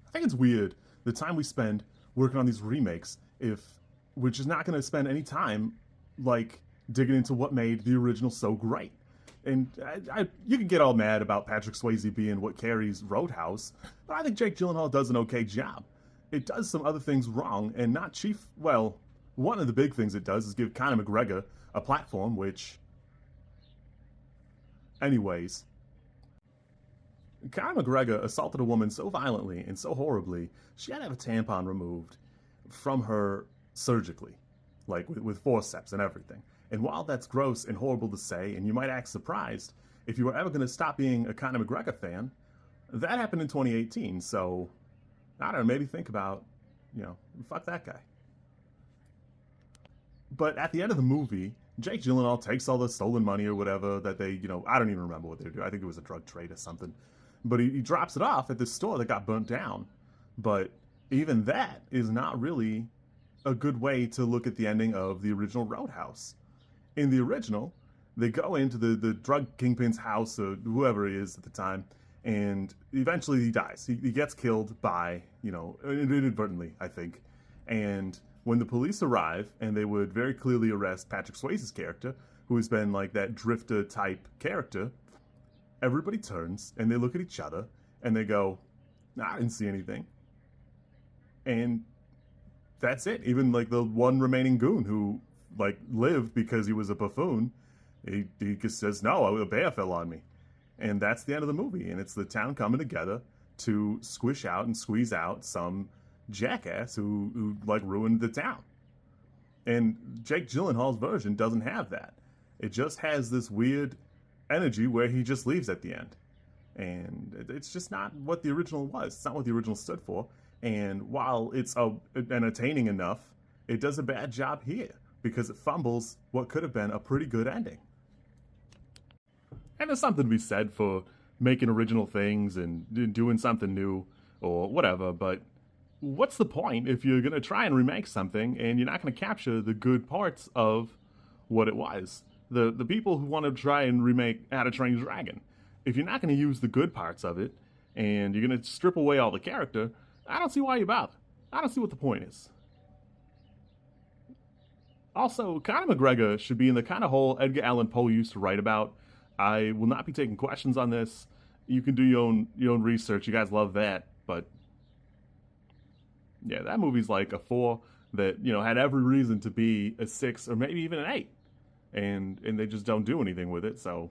I think it's weird the time we spend working on these remakes if we're just not going to spend any time like digging into what made the original so great. And you can get all mad about Patrick Swayze being what carries Roadhouse, but I think Jake Gyllenhaal does an okay job. It does some other things wrong, and not chief. Well, one of the big things it does is give Conor McGregor a platform, which, anyways, Conor McGregor assaulted a woman so violently and so horribly, she had to have a tampon removed from her surgically, like with forceps and everything. And while that's gross and horrible to say, and you might act surprised, if you were ever going to stop being a Conor McGregor fan, that happened in 2018. So, I don't know, maybe think about, fuck that guy. But at the end of the movie, Jake Gyllenhaal takes all the stolen money or whatever that they, I don't even remember what they were doing. I think it was a drug trade or something. But he drops it off at this store that got burnt down. But even that is not really a good way to look at the ending of the original Roadhouse. In the original, they go into the drug kingpin's house or whoever he is at the time, and eventually he dies. He gets killed by, inadvertently, I think. And when the police arrive, and they would very clearly arrest Patrick Swayze's character, who has been like that drifter type character, everybody turns and they look at each other and they go, nah, I didn't see anything. And that's it. Even like the one remaining goon who like lived because he was a buffoon, he just says, no, a bear fell on me. And that's the end of the movie. And it's the town coming together to squish out and squeeze out some jackass who like ruined the town. And Jake Gyllenhaal's version doesn't have that. It just has this weird energy where he just leaves at the end. And it's just not what the original was. It's not what the original stood for. And while it's entertaining enough, it does a bad job here because it fumbles what could have been a pretty good ending. And there's something to be said for making original things and doing something new or whatever, but what's the point if you're going to try and remake something and you're not going to capture the good parts of what it was? The people who want to try and remake How to Train Your Dragon, if you're not going to use the good parts of it and you're going to strip away all the character, I don't see why you bother. I don't see what the point is. Also, Conor McGregor should be in the kind of hole Edgar Allan Poe used to write about. I will not be taking questions on this. You can do your own research. You guys love that, but yeah, that movie's like a 4 that had every reason to be a 6 or maybe even an 8, and they just don't do anything with it. So